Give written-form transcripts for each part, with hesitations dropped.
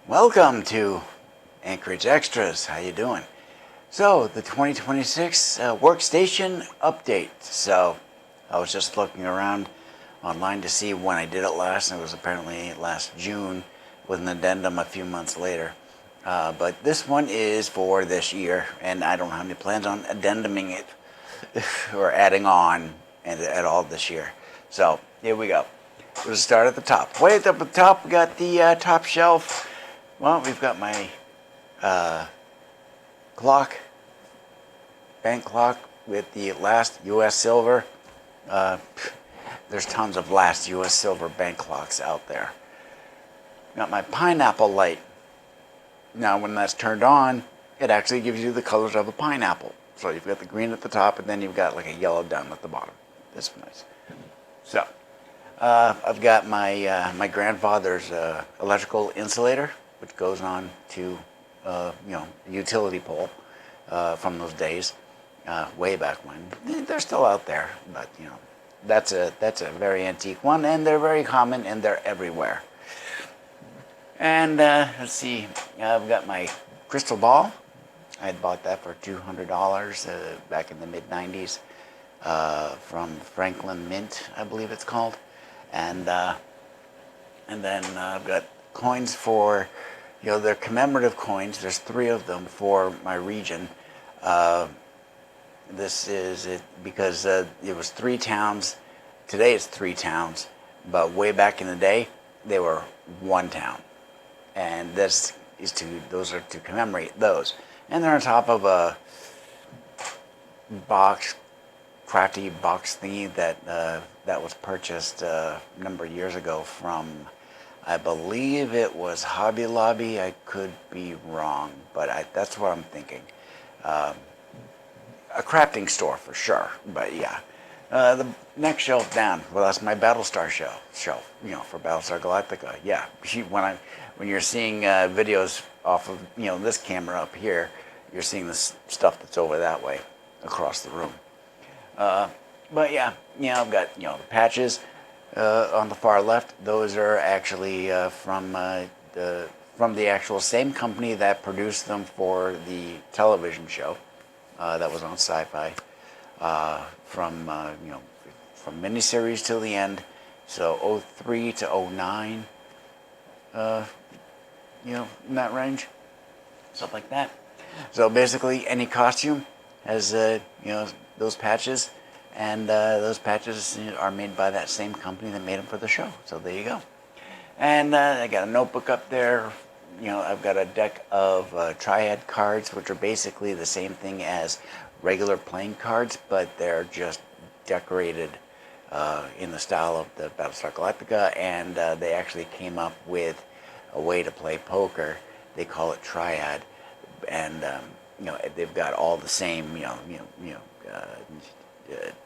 Welcome to Anchorage Extras. How you doing? So the 2026 Workstation update. So I was just looking around online to see when I did it last, and it was apparently last June with an addendum a few months later. But this one is for this year, and I don't have any plans on addenduming it or adding on at all this year. So here we go. We'll start at the top. Way up at the top, we got the top shelf. Well, we've got my clock, bank clock with the last U.S. silver. There's tons of last U.S. silver bank clocks out there. Got my pineapple light. Now, when that's turned on, it actually gives you the colors of a pineapple. So you've got the green at the top, and then you've got like a yellow down at the bottom. That's nice. So I've got my my grandfather's electrical insulator, which goes on to a utility pole from those days, way back when. They're still out there, but that's a very antique one, and they're very common, and they're everywhere. And let's see, I've got my crystal ball. I had bought that for $200 back in the mid '90s from Franklin Mint, I believe it's called, and then I've got coins for, they're commemorative coins. There's 3 of them for my region. This is it because it was 3 towns. Today it's 3 towns, but way back in the day, they were 1 town. And those are to commemorate those. And they're on top of a crafty box thingy that was purchased a number of years ago from, I believe it was Hobby Lobby. I could be wrong, but that's what I'm thinking. A crafting store for sure, but yeah. The next shelf down, well, that's my Battlestar shelf, for Battlestar Galactica. Yeah, when you're seeing videos off of, this camera up here, you're seeing this stuff that's over that way, across the room. But yeah, I've got, the patches on the far left. Those are actually from the actual same company that produced them for the television show that was on Sci-Fi, from miniseries till the end. So 03 to 09, in that range, stuff like that. So basically, any costume has those patches, and those patches are made by that same company that made them for the show. So there you go. And I got a notebook up there. I've got a deck of triad cards, which are basically the same thing as regular playing cards, but they're just decorated in the style of the Battlestar Galactica, and they actually came up with a way to play poker. They call it triad, and they've got all the same,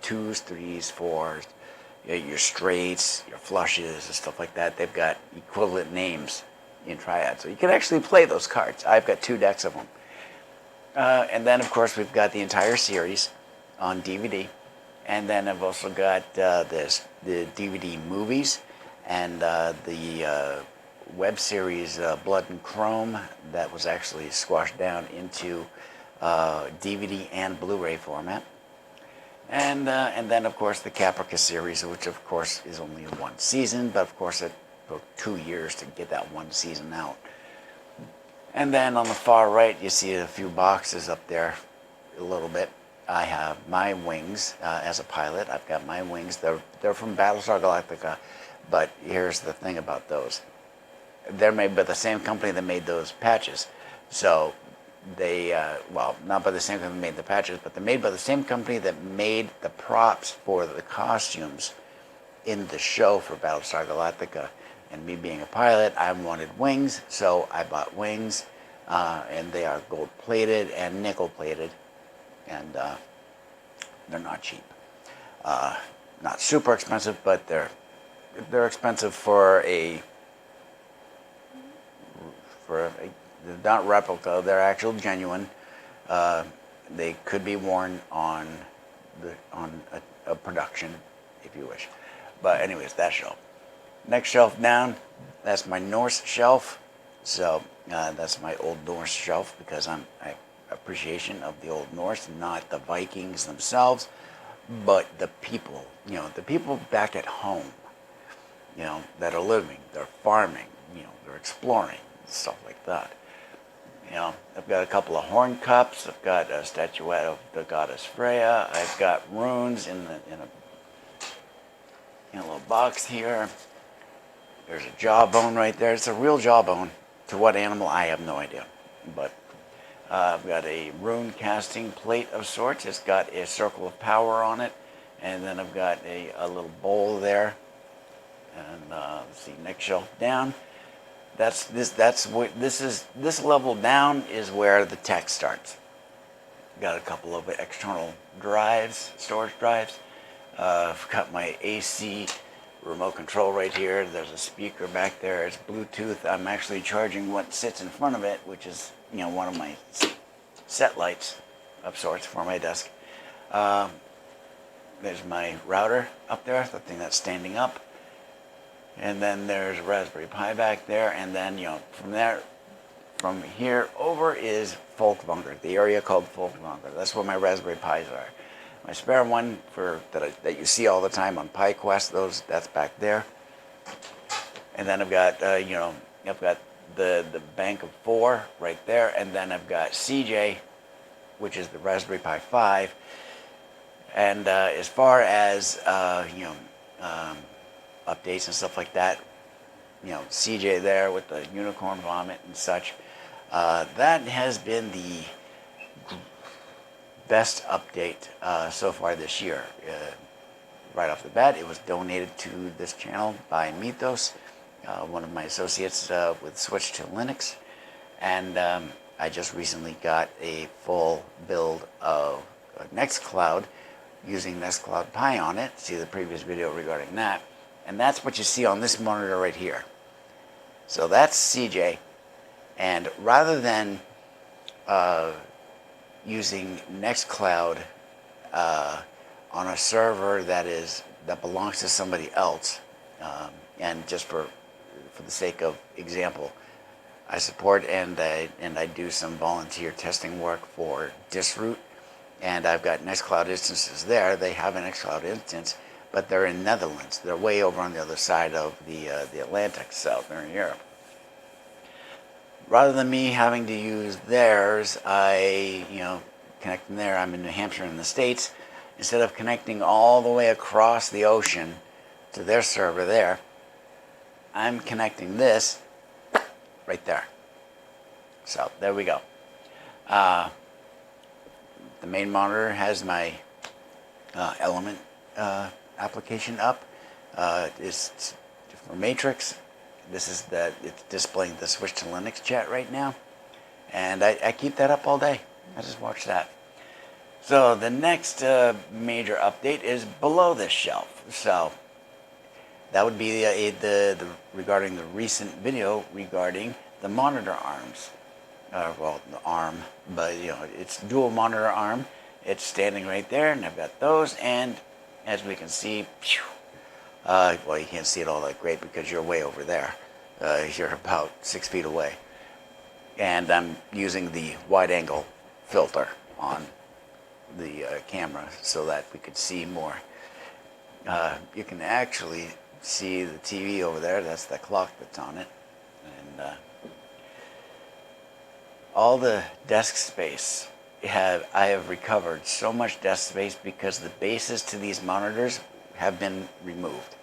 2s, 3s, 4s, your straights, your flushes, and stuff like that. They've got equivalent names in triad, so you can actually play those cards. I've got 2 decks of them. And then, of course, we've got the entire series on DVD. And then I've also got the DVD movies and the web series Blood and Chrome that was actually squashed down into DVD and Blu-ray format. And then, of course, the Caprica series, which, of course, is only 1 season. But, of course, it took 2 years to get that 1 season out. And then on the far right, you see a few boxes up there a little bit. I have my wings as a pilot. I've got my wings. They're from Battlestar Galactica, but here's the thing about those. They're made by the same company that made those patches. So they, not by the same company that made the patches, but they're made by the same company that made the props for the costumes in the show for Battlestar Galactica. And me being a pilot, I wanted wings, so I bought wings, and they are gold-plated and nickel-plated, and they're not cheap. Not super expensive, but they're expensive for they're not replica, they're actual genuine. They could be worn on a production, if you wish. But anyways, that shelf. Next shelf down, that's my Norse shelf. So that's my Old Norse shelf, because I appreciation of the Old Norse, not the Vikings themselves, but the people, the people back at home, that are living, they're farming, they're exploring, stuff like that. I've got a couple of horn cups. I've got a statuette of the goddess Freya. I've got runes in a little box here. There's a jawbone right there. It's a real jawbone. To what animal, I have no idea. But I've got a rune casting plate of sorts. It's got a circle of power on it. And then I've got a little bowl there. And let's see, next shelf down. This level down is where the tech starts. Got a couple of external drives, storage drives. I've got my AC remote control right here. There's a speaker back there. It's Bluetooth. I'm actually charging what sits in front of it, which is one of my set lights of sorts for my desk. There's my router up there, the thing that's standing up. And then there's a Raspberry Pi back there, and then from here over is Folkvanger, the area called Folkvanger. That's where my Raspberry Pis are. My spare one that you see all the time on Pi Quest, that's back there. And then I've got I've got the bank of 4 right there, and then I've got CJ, which is the Raspberry Pi 5. And as far as updates and stuff like that, CJ there with the unicorn vomit and such, that has been the best update so far this year. Right off the bat, it was donated to this channel by Mythos, one of my associates with Switch to Linux, and I just recently got a full build of Nextcloud using Nextcloud Pi on it. See the previous video regarding that. And that's what you see on this monitor right here. So that's CJ. And rather than using Nextcloud on a server that belongs to somebody else, and just for the sake of example, I support and I do some volunteer testing work for Disroot, and I've got Nextcloud instances there. They have an Nextcloud instance, but they're in Netherlands. They're way over on the other side of the Atlantic, south there in Europe. Rather than me having to use theirs, I connect them there. I'm in New Hampshire in the States. Instead of connecting all the way across the ocean to their server there, I'm connecting this right there. So there we go. The main monitor has my Element application up. It's for Matrix. It's displaying the Switch to Linux chat right now, and I keep that up all day. I just watch that. So the next major update is below this shelf. So that would be the regarding the recent video regarding the monitor arms. Well, the arm, but it's dual monitor arm. It's standing right there, and I've got those, and as we can see, well, you can't see it all that great because you're way over there. You're about 6 feet away. And I'm using the wide angle filter on the camera so that we could see more. You can actually see the TV over there. That's the clock that's on it. And all the desk space, I have recovered so much desk space because the bases to these monitors have been removed.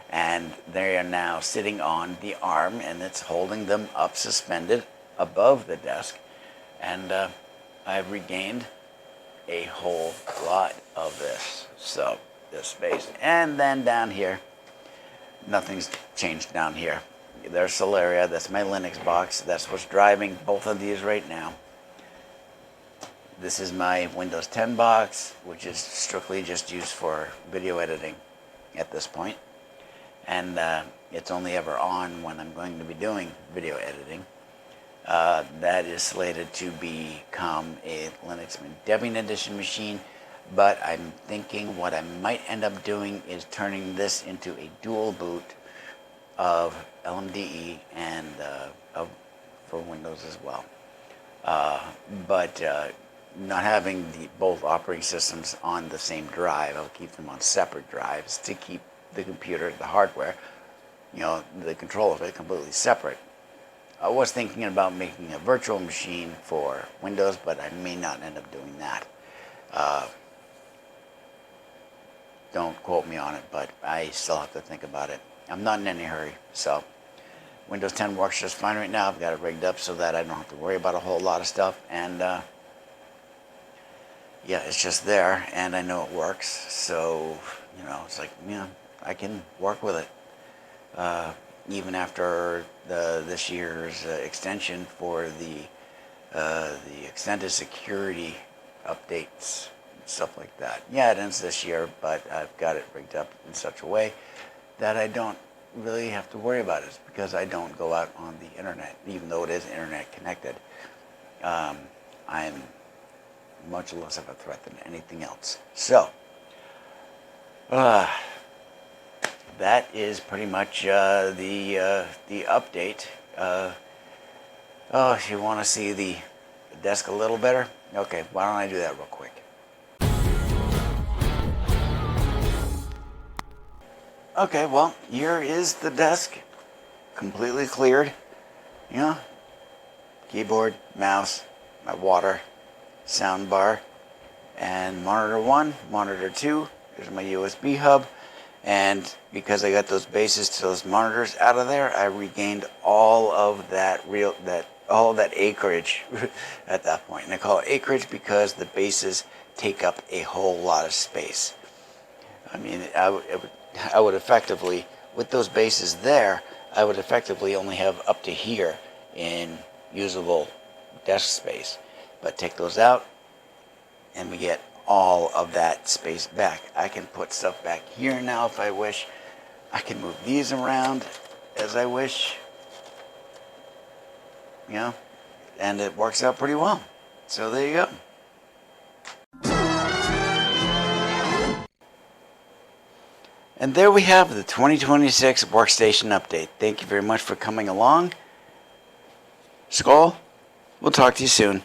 And they are now sitting on the arm, and it's holding them up suspended above the desk. And I've regained a whole lot of this space. And then down here, nothing's changed down here. There's Solaria. That's my Linux box. That's what's driving both of these right now. This is my Windows 10 box, which is strictly just used for video editing at this point. And it's only ever on when I'm going to be doing video editing. That is slated to become a Linux Debian Edition machine, but I'm thinking what I might end up doing is turning this into a dual boot of LMDE and of for Windows as well. But not having both operating systems on the same drive, I'll keep them on separate drives to keep the computer, the hardware, the control of it completely separate. I was thinking about making a virtual machine for Windows, but I may not end up doing that. Don't quote me on it, but I still have to think about it. I'm not in any hurry, so Windows 10 works just fine right now. I've got it rigged up so that I don't have to worry about a whole lot of stuff, and yeah, it's just there, and I know it works, so, it's like, I can work with it. Even after this year's extension for the extended security updates, stuff like that. Yeah, it ends this year, but I've got it rigged up in such a way that I don't really have to worry about it, because I don't go out on the internet, even though it is internet connected. I'm much less of a threat than anything else. So, that is pretty much the update. If you want to see the desk a little better, okay, why don't I do that real quick? Okay, well, here is the desk, completely cleared. Keyboard, mouse, my water, sound bar, and monitor 1, monitor 2. There's my USB hub. And because I got those bases to those monitors out of there, I regained all of that acreage at that point. And I call it acreage because the bases take up a whole lot of space. I mean, I would effectively, with those bases there, I would effectively only have up to here in usable desk space. But take those out, and we get all of that space back. I can put stuff back here now if I wish. I can move these around as I wish. And it works out pretty well. So there you go. And there we have the 2026 Workstation update. Thank you very much for coming along. Skál. We'll talk to you soon.